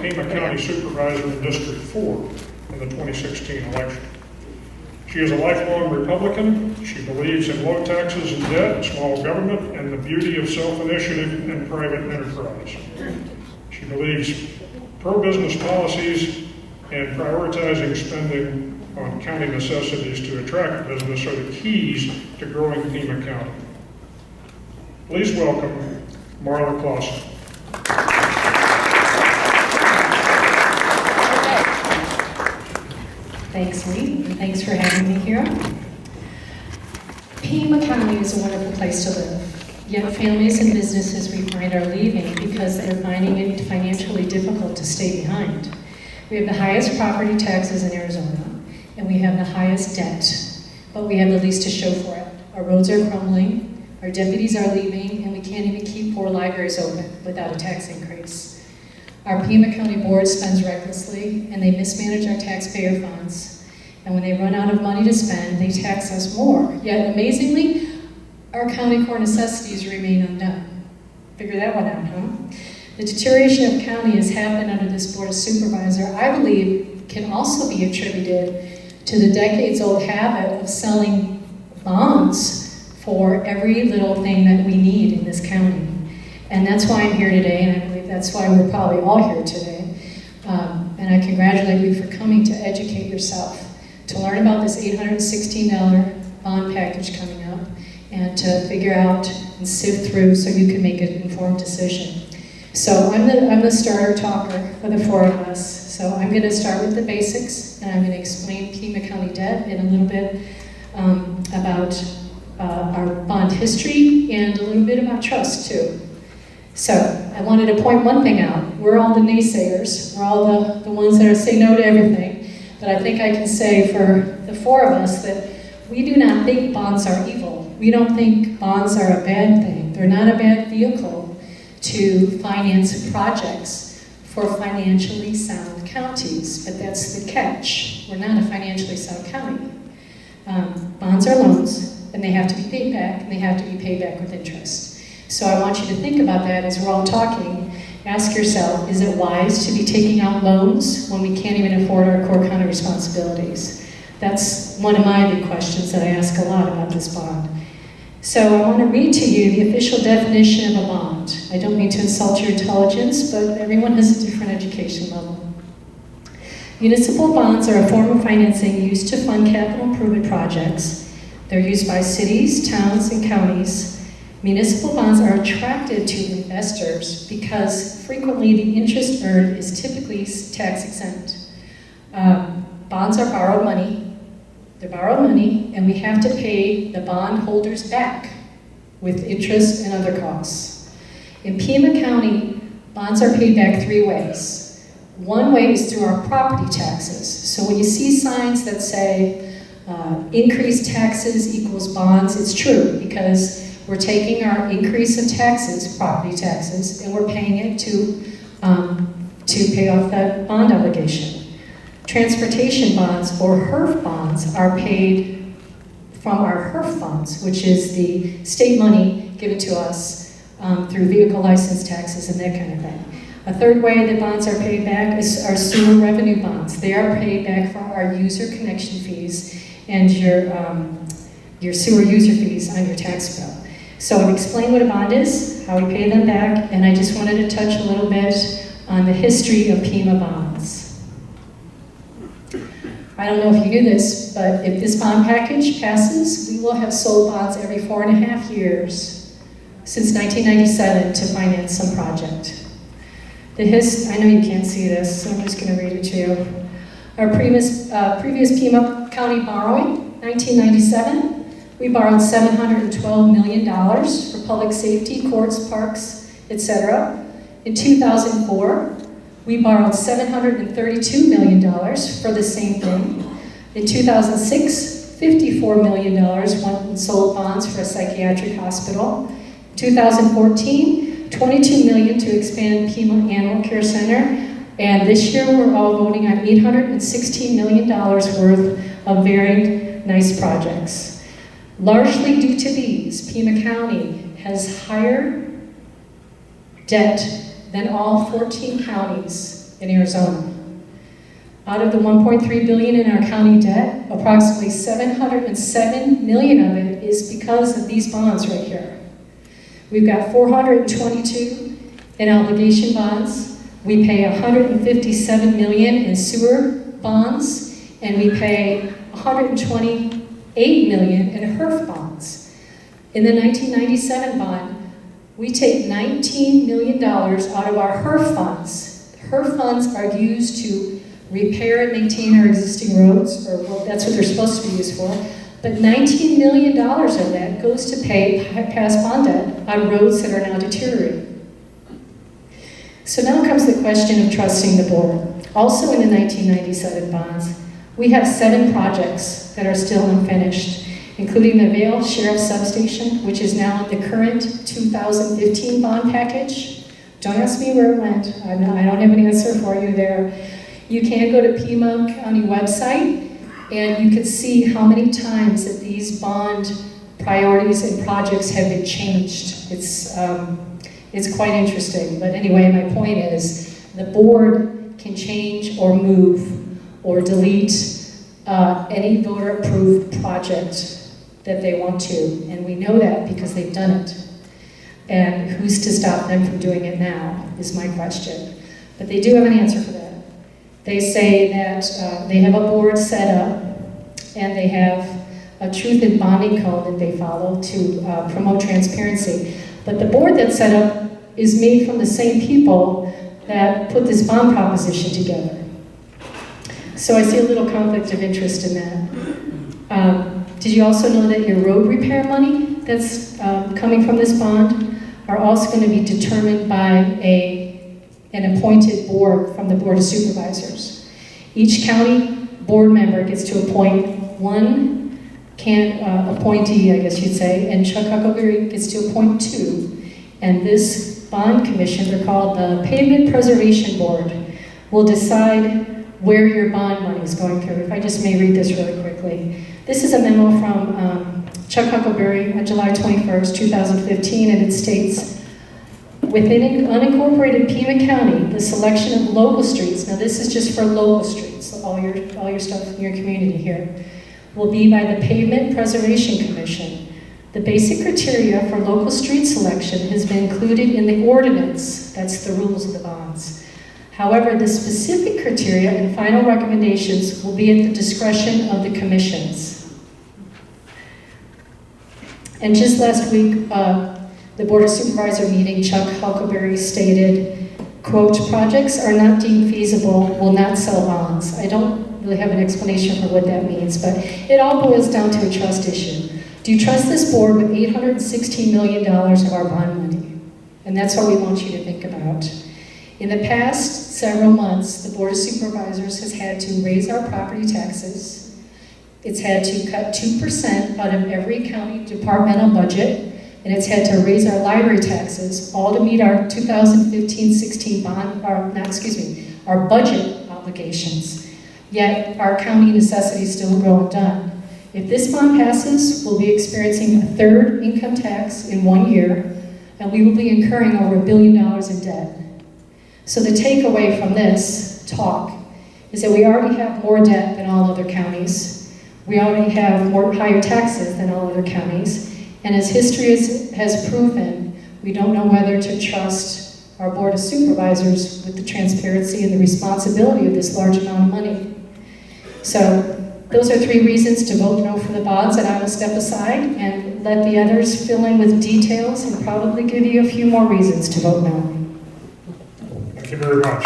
Pima County Supervisor in District 4 in the 2016 election. She is a lifelong Republican. She believes in low taxes and debt, small government, and the beauty of self-initiative and private enterprise. She believes pro-business policies and prioritizing spending on county necessities to attract business are the keys to growing Pima County. Please welcome Marla Closen. Thanks, Lee, and thanks for having me here. Pima County is a wonderful place to live, yet families and businesses we find are leaving because they're finding it financially difficult to stay behind. We have the highest property taxes in Arizona, and we have the highest debt, but we have the least to show for it. Our roads are crumbling, our deputies are leaving, and we can't even keep 4 libraries open without a tax increase. Our Pima County board spends recklessly, and they mismanage our taxpayer funds. And when they run out of money to spend, they tax us more. Yet, amazingly, our county core necessities remain undone. Figure that one out, huh? The deterioration of county has happened under this board of supervisor, I believe, can also be attributed to the decades-old habit of selling bonds for every little thing that we need in this county. And that's why I'm here today, and I believe that's why we're probably all here today. And I congratulate you for coming to educate yourself, to learn about this $816 bond package coming up, and to figure out and sift through so you can make an informed decision. So I'm the starter talker for the 4 of us. So I'm going to start with the basics, and I'm going to explain Pima County debt and a little bit about our bond history and a little bit about trust too. So I wanted to point one thing out. We're all the naysayers. We're all the ones that say no to everything. But I think I can say for the 4 of us that we do not think bonds are evil. We don't think bonds are a bad thing. They're not a bad vehicle to finance projects for financially sound counties. But that's the catch. We're not a financially sound county. Bonds are loans, and they have to be paid back, and they have to be paid back with interest. So I want you to think about that as we're all talking. Ask yourself, is it wise to be taking out loans when we can't even afford our core county responsibilities? That's one of my big questions that I ask a lot about this bond. So I want to read to you the official definition of a bond. I don't mean to insult your intelligence, but everyone has a different education level. Municipal bonds are a form of financing used to fund capital improvement projects. They're used by cities, towns, and counties. Municipal bonds are attractive to investors because frequently the interest earned is typically tax exempt. Bonds are borrowed money. They're borrowed money, and we have to pay the bondholders back with interest and other costs. In Pima County, bonds are paid back 3 ways. One way is through our property taxes. So when you see signs that say increased taxes equals bonds, it's true because we're taking our increase of taxes, property taxes, and we're paying it to pay off that bond obligation. Transportation bonds, or HERF bonds, are paid from our HERF funds, which is the state money given to us through vehicle license taxes and that kind of thing. A third way that bonds are paid back is our sewer revenue bonds. They are paid back for our user connection fees and your sewer user fees on your tax bill. So I've explained what a bond is, how we pay them back, and I just wanted to touch a little bit on the history of Pima bonds. I don't know if you knew this, but if this bond package passes, we will have sold bonds every 4.5 years since 1997 to finance some project. I know you can't see this, so I'm just going to read it to you. Our previous Pima County borrowing, 1997. We borrowed $712 million for public safety, courts, parks, etc. In 2004, we borrowed $732 million for the same thing. In 2006, $54 million went and sold bonds for a psychiatric hospital. In 2014, $22 million to expand Pima Animal Care Center. And this year, we're all voting on $816 million worth of very nice projects. Largely due to these, Pima County has higher debt than all 14 counties in Arizona. Out of the $1.3 billion in our county debt, approximately $707 million of it is because of these bonds right here. We've got 422 in obligation bonds. We pay $157 million in sewer bonds, and we pay $128 million in HERF bonds. In the 1997 bond, we take $19 million out of our HERF funds. HERF funds are used to repair and maintain our existing roads, or well, that's what they're supposed to be used for. But $19 million of that goes to pay past bond debt on roads that are now deteriorating. So now comes the question of trusting the board. Also in the 1997 bonds, we have 7 projects that are still unfinished, including the Vale Sheriff Substation, which is now the current 2015 bond package. Don't ask me where it went. I don't have an answer for you there. You can go to Pima County website, and you can see how many times that these bond priorities and projects have been changed. It's quite interesting. But anyway, my point is the board can change or move or delete any voter-approved project that they want to. And we know that because they've done it. And who's to stop them from doing it now is my question. But they do have an answer for that. They say that they have a board set up, and they have a truth in bonding code that they follow to promote transparency. But the board that's set up is made from the same people that put this bond proposition together. So I see a little conflict of interest in that. Did you also know that your road repair money that's coming from this bond are also going to be determined by an appointed board from the Board of Supervisors? Each county board member gets to appoint one appointee, I guess you'd say, and Chuck Huckleberry gets to appoint 2. And this bond commission, they're called the Pavement Preservation Board, will decide where your bond money is going through. If I just may read this really quickly. This is a memo from Chuck Huckleberry on July 21st, 2015, and it states, within unincorporated Pima County, the selection of local streets, now this is just for local streets, all your stuff in your community here, will be by the Pavement Preservation Commission. The basic criteria for local street selection has been included in the ordinance, that's the rules of the bonds. However, the specific criteria and final recommendations will be at the discretion of the commissions. And just last week, the Board of Supervisor meeting, Chuck Huckleberry stated, quote, projects are not deemed feasible, will not sell bonds. I don't really have an explanation for what that means, but it all boils down to a trust issue. Do you trust this board with $816 million of our bond money? And that's what we want you to think about. In the past several months, the Board of Supervisors has had to raise our property taxes. It's had to cut 2% out of every county departmental budget, and it's had to raise our library taxes, all to meet our 2015-16 our budget obligations. Yet our county necessities still go undone. If this bond passes, we'll be experiencing a 3rd income tax in 1 year, and we will be incurring over $1 billion in debt. So the takeaway from this talk is that we already have more debt than all other counties. We already have higher taxes than all other counties. And as history has proven, we don't know whether to trust our Board of Supervisors with the transparency and the responsibility of this large amount of money. So those are 3 reasons to vote no for the bonds, and I will step aside and let the others fill in with details and probably give you a few more reasons to vote no. Thank you very much.